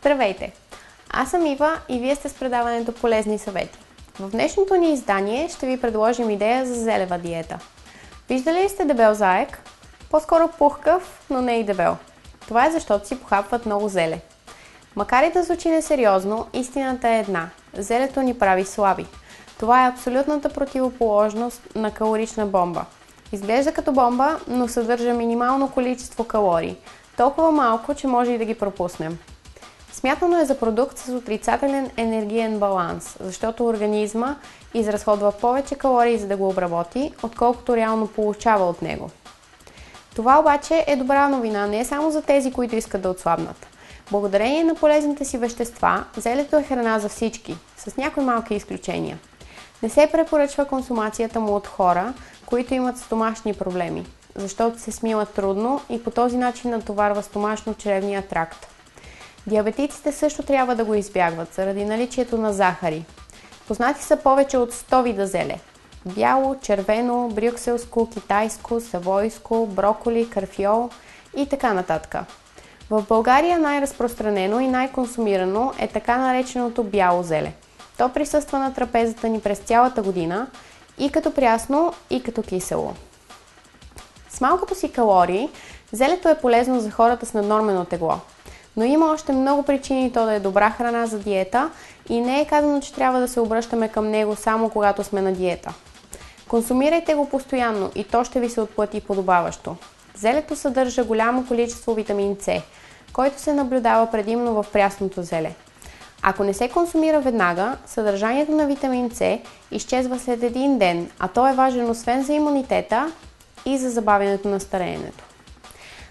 Здравейте! Аз съм Ива и вие сте с предаването Полезни съвети. В днешното ни издание ще ви предложим идея за зелева диета. Виждали ли сте дебел заек? По-скоро пухкав, но не и дебел. Това е защото си похапват много зеле. Макар и да звучи несериозно, истината е една. Зелето ни прави слаби. Това е абсолютната противоположност на калорична бомба. Изглежда като бомба, но съдържа минимално количество калории. Толкова малко, че може и да ги пропуснем. Смятано е за продукт с отрицателен енергиен баланс, защото организма изразходва повече калории за да го обработи, отколкото реално получава от него. Това обаче е добра новина не само за тези, които искат да отслабнат. Благодарение на полезните си вещества, зелето е храна за всички, с някои малки изключения. Не се препоръчва консумацията му от хора, които имат стомашни проблеми, защото се смилат трудно и по този начин натоварва стомашно-чревния тракт. Диабетиците също трябва да го избягват, заради наличието на захари. Познати са повече от 100 вида зеле. Бяло, червено, брюкселско, китайско, савойско, броколи, карфиол и така нататък. В България най-разпространено и най-консумирано е така нареченото бяло зеле. То присъства на трапезата ни през цялата година и като прясно, и като кисело. С малкото си калории, зелето е полезно за хората с наднормено тегло. Но има още много причини то да е добра храна за диета и не е казано, че трябва да се обръщаме към него само когато сме на диета. Консумирайте го постоянно и то ще ви се отплати подобаващо. Зелето съдържа голямо количество витамин С, който се наблюдава предимно в прясното зеле. Ако не се консумира веднага, съдържанието на витамин С изчезва след един ден, а то е важен освен за имунитета и за забавянето на стареенето.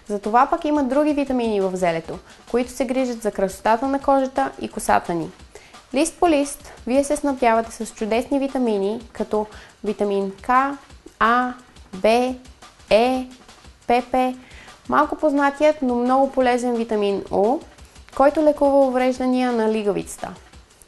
Затова пък има други витамини в зелето, които се грижат за красотата на кожата и косата ни. Лист по лист, вие се снабдявате с чудесни витамини, като витамин К, А, Б, Е, ПП, малко познатият, но много полезен витамин У, който лекува увреждания на лигавицата.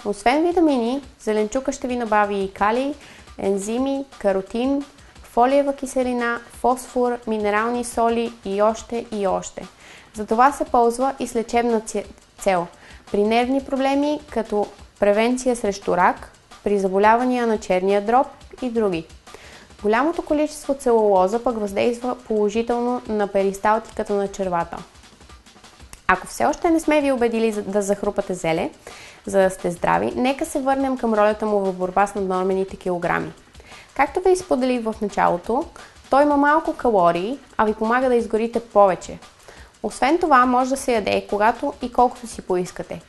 Освен витамини, зеленчука ще ви набави и калий, ензими, каротин, фолиева киселина, фосфор, минерални соли и още и още. Затова се ползва и с лечебна цел. При нервни проблеми, като превенция срещу рак, при заболявания на черния дроб и други. Голямото количество целулоза пък въздейства положително на перисталтиката на червата. Ако все още не сме ви убедили да захрупате зеле, за да сте здрави, нека се върнем към ролята му в борба с наднормените килограми. Както ви споделих в началото, той има малко калории, а ви помага да изгорите повече. Освен това, може да се яде когато и колкото си поискате.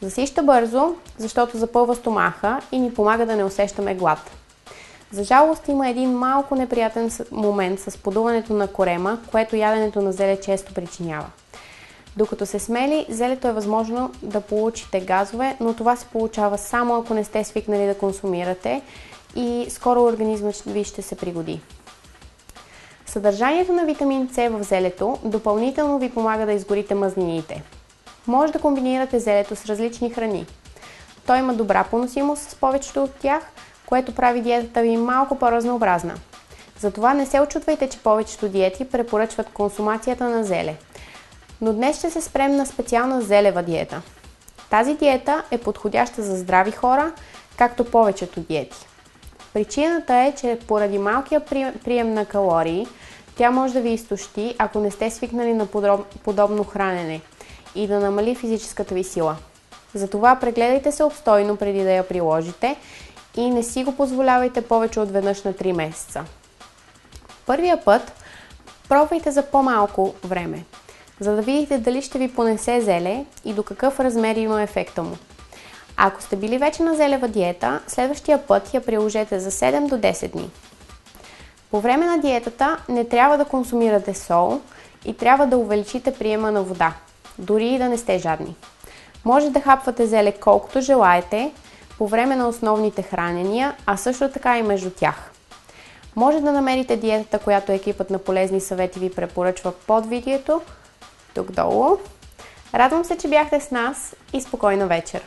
Засища бързо, защото запълва стомаха и ни помага да не усещаме глад. За жалост има един малко неприятен момент с подуването на корема, което яденето на зеле често причинява. Докато се смели, зелето е възможно да получите газове, но това се получава само ако не сте свикнали да консумирате и скоро организмът ви ще се пригоди. Съдържанието на витамин С в зелето допълнително ви помага да изгорите мазнините. Може да комбинирате зелето с различни храни. Той има добра поносимост с повечето от тях, което прави диетата ви малко по-разнообразна. Затова не се очудвайте, че повечето диети препоръчват консумацията на зеле. Но днес ще се спрем на специална зелева диета. Тази диета е подходяща за здрави хора, както повечето диети. Причината е, че поради малкия прием на калории, тя може да ви изтощи, ако не сте свикнали на подобно хранене и да намали физическата ви сила. Затова прегледайте се обстойно преди да я приложите и не си го позволявайте повече от веднъж на 3 месеца. Първия път пробвайте за по-малко време, за да видите дали ще ви понесе зеле и до какъв размер има ефекта му. Ако сте били вече на зелева диета, следващия път я приложете за 7 до 10 дни. По време на диетата не трябва да консумирате сол и трябва да увеличите приема на вода, дори и да не сте жадни. Може да хапвате зеле колкото желаете по време на основните хранения, а също така и между тях. Може да намерите диетата, която екипът на Полезни съвети ви препоръчва под видеото, тук долу. Радвам се, че бяхте с нас и спокойна вечер!